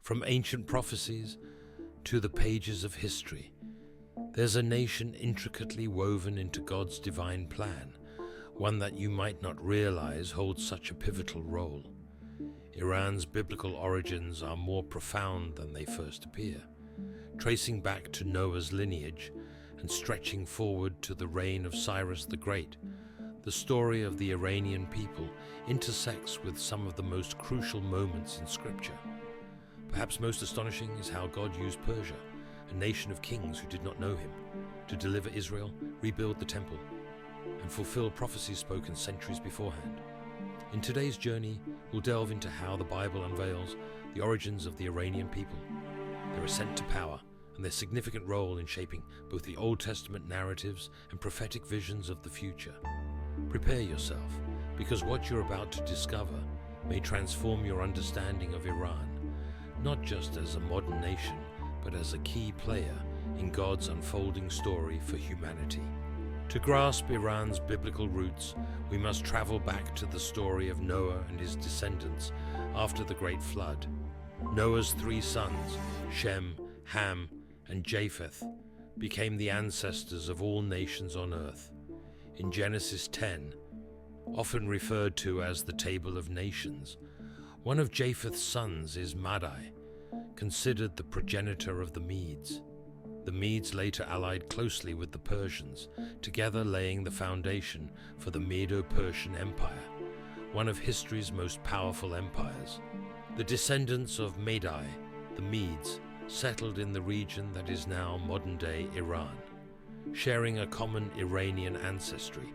From ancient prophecies to the pages of history, there's a nation intricately woven into God's divine plan, one that you might not realize holds such a pivotal role. Iran's biblical origins are more profound than they first appear, tracing back to Noah's lineage and stretching forward to the reign of Cyrus the Great. The story of the Iranian people intersects with some of the most crucial moments in Scripture. Perhaps most astonishing is how God used Persia, a nation of kings who did not know him, to deliver Israel, rebuild the temple, and fulfill prophecies spoken centuries beforehand. In today's journey, we'll delve into how the Bible unveils the origins of the Iranian people, their ascent to power, and their significant role in shaping both the Old Testament narratives and prophetic visions of the future. Prepare yourself, because what you're about to discover may transform your understanding of Iran, not just as a modern nation, but as a key player in God's unfolding story for humanity. To grasp Iran's biblical roots, we must travel back to the story of Noah and his descendants after the Great Flood. Noah's 3 sons, Shem, Ham, and Japheth, became the ancestors of all nations on earth. In Genesis 10, often referred to as the Table of Nations, one of Japheth's sons is Madai, considered the progenitor of the Medes. The Medes later allied closely with the Persians, together laying the foundation for the Medo-Persian Empire, one of history's most powerful empires. The descendants of Madai, the Medes, settled in the region that is now modern-day Iran, sharing a common Iranian ancestry.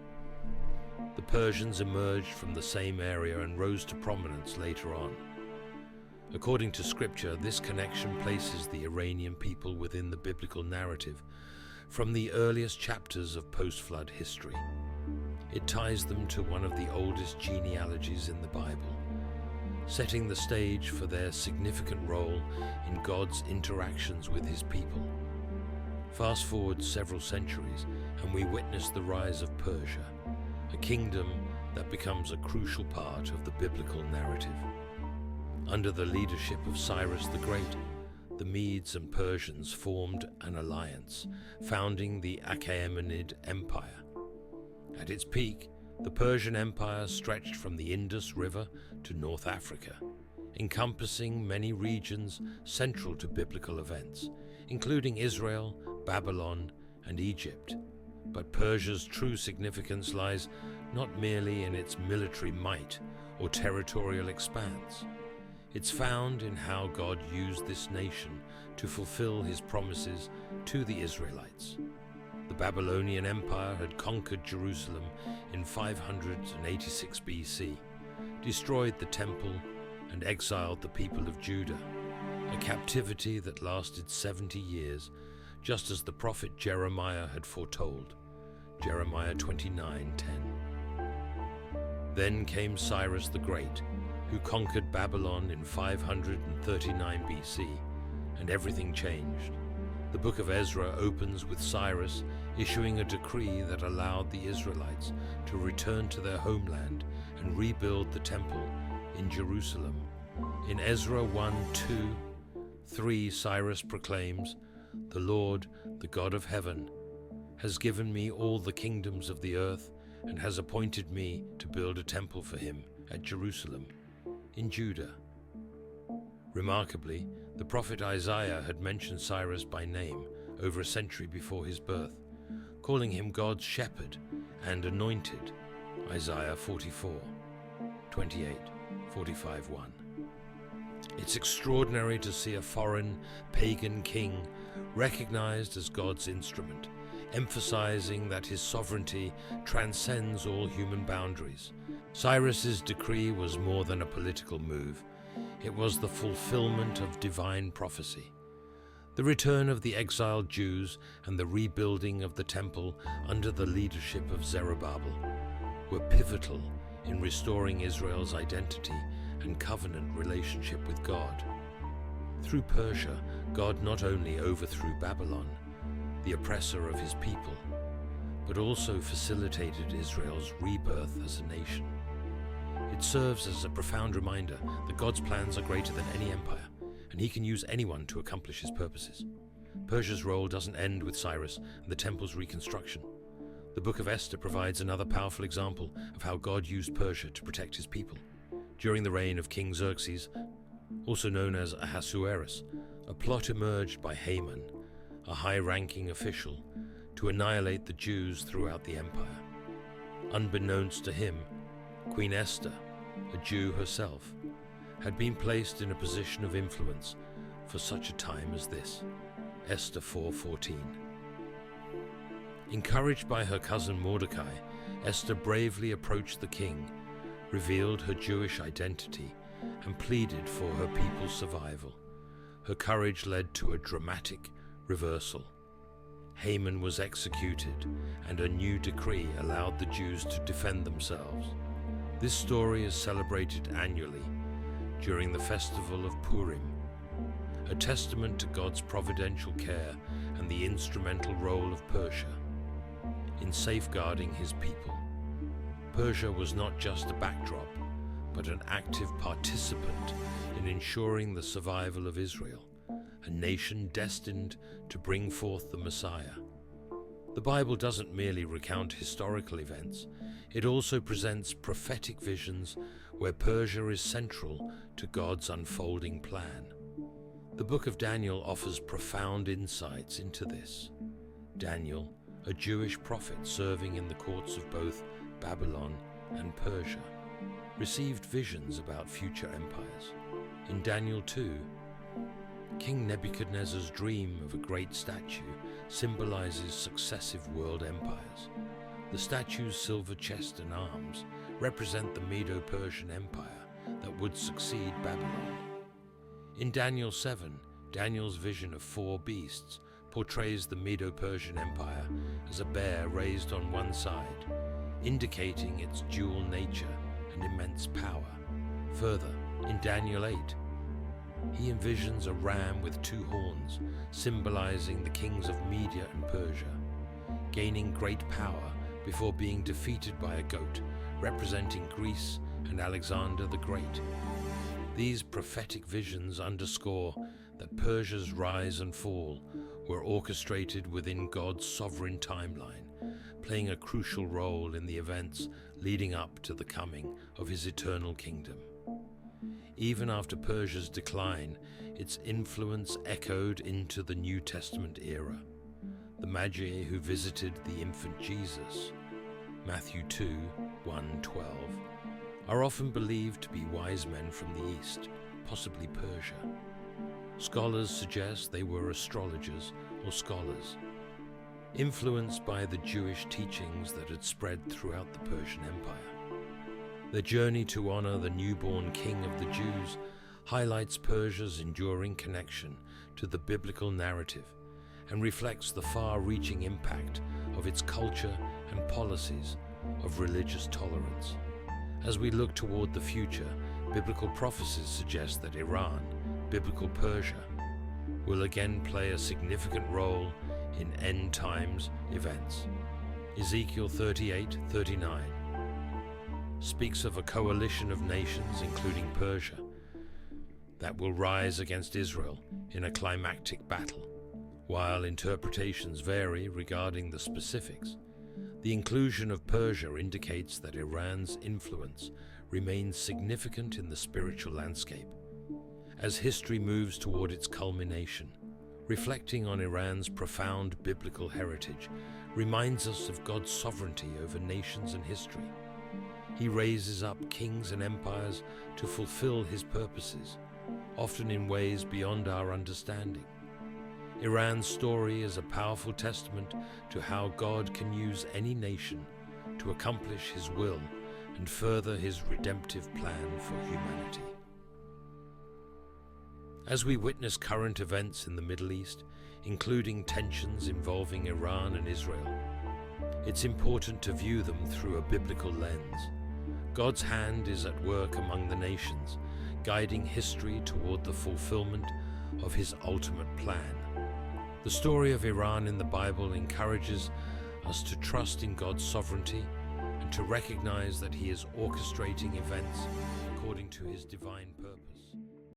The Persians emerged from the same area and rose to prominence later on. According to Scripture, this connection places the Iranian people within the biblical narrative from the earliest chapters of post-flood history. It ties them to one of the oldest genealogies in the Bible, setting the stage for their significant role in God's interactions with his people. Fast forward several centuries, and we witness the rise of Persia, a kingdom that becomes a crucial part of the biblical narrative. Under the leadership of Cyrus the Great, the Medes and Persians formed an alliance, founding the Achaemenid Empire. At its peak, the Persian Empire stretched from the Indus River to North Africa, encompassing many regions central to biblical events, including Israel, Babylon, and Egypt. But Persia's true significance lies not merely in its military might or territorial expanse. It's found in how God used this nation to fulfill his promises to the Israelites. The Babylonian Empire had conquered Jerusalem in 586 BC, destroyed the temple, and exiled the people of Judah, a captivity that lasted 70 years, just as the prophet Jeremiah had foretold. Jeremiah 29:10. Then came Cyrus the Great, who conquered Babylon in 539 BC, and everything changed. The book of Ezra opens with Cyrus issuing a decree that allowed the Israelites to return to their homeland and rebuild the temple in Jerusalem. In Ezra 1:2-3, Cyrus proclaims, "The Lord, the God of heaven, has given me all the kingdoms of the earth and has appointed me to build a temple for him at Jerusalem, in Judah." Remarkably, the prophet Isaiah had mentioned Cyrus by name over a century before his birth, calling him God's shepherd and anointed, Isaiah 44:28-45:1. It's extraordinary to see a foreign, pagan king recognized as God's instrument, emphasizing that his sovereignty transcends all human boundaries. Cyrus's decree was more than a political move. It was the fulfillment of divine prophecy. The return of the exiled Jews and the rebuilding of the temple under the leadership of Zerubbabel were pivotal in restoring Israel's identity and covenant relationship with God. Through Persia, God not only overthrew Babylon, the oppressor of his people, but also facilitated Israel's rebirth as a nation. It serves as a profound reminder that God's plans are greater than any empire, and he can use anyone to accomplish his purposes. Persia's role doesn't end with Cyrus and the temple's reconstruction. The Book of Esther provides another powerful example of how God used Persia to protect his people. During the reign of King Xerxes, also known as Ahasuerus, a plot emerged by Haman, a high-ranking official, to annihilate the Jews throughout the empire. Unbeknownst to him, Queen Esther, a Jew herself, had been placed in a position of influence for such a time as this. Esther 4:14. Encouraged by her cousin Mordecai, Esther bravely approached the king, revealed her Jewish identity, and pleaded for her people's survival. Her courage led to a dramatic reversal. Haman was executed, and a new decree allowed the Jews to defend themselves. This story is celebrated annually during the festival of Purim, a testament to God's providential care and the instrumental role of Persia in safeguarding his people. Persia was not just a backdrop, but an active participant in ensuring the survival of Israel, a nation destined to bring forth the Messiah. The Bible doesn't merely recount historical events, it also presents prophetic visions where Persia is central to God's unfolding plan. The book of Daniel offers profound insights into this. Daniel, a Jewish prophet serving in the courts of both Babylon and Persia, received visions about future empires. In Daniel 2, King Nebuchadnezzar's dream of a great statue symbolizes successive world empires. The statue's silver chest and arms represent the Medo-Persian Empire that would succeed Babylon. In Daniel 7, Daniel's vision of 4 beasts portrays the Medo-Persian Empire as a bear raised on one side, indicating its dual nature and immense power. Further, in Daniel 8, he envisions a ram with 2 horns, symbolizing the kings of Media and Persia, gaining great power before being defeated by a goat, representing Greece and Alexander the Great. These prophetic visions underscore that Persia's rise and fall were orchestrated within God's sovereign timeline, playing a crucial role in the events leading up to the coming of his eternal kingdom. Even after Persia's decline, its influence echoed into the New Testament era. The Magi who visited the infant Jesus, Matthew 2:1-12, are often believed to be wise men from the East, possibly Persia. Scholars suggest they were astrologers or scholars, influenced by the Jewish teachings that had spread throughout the Persian Empire. Their journey to honor the newborn King of the Jews highlights Persia's enduring connection to the biblical narrative and reflects the far-reaching impact of its culture and policies of religious tolerance. As we look toward the future, biblical prophecies suggest that Iran, biblical Persia, will again play a significant role in end times events. Ezekiel 38:39 speaks of a coalition of nations, including Persia, that will rise against Israel in a climactic battle. While interpretations vary regarding the specifics, the inclusion of Persia indicates that Iran's influence remains significant in the spiritual landscape. As history moves toward its culmination, reflecting on Iran's profound biblical heritage reminds us of God's sovereignty over nations and history. He raises up kings and empires to fulfill his purposes, often in ways beyond our understanding. Iran's story is a powerful testament to how God can use any nation to accomplish his will and further his redemptive plan for humanity. As we witness current events in the Middle East, including tensions involving Iran and Israel, it's important to view them through a biblical lens. God's hand is at work among the nations, guiding history toward the fulfillment of his ultimate plan. The story of Iran in the Bible encourages us to trust in God's sovereignty and to recognize that he is orchestrating events according to his divine purpose.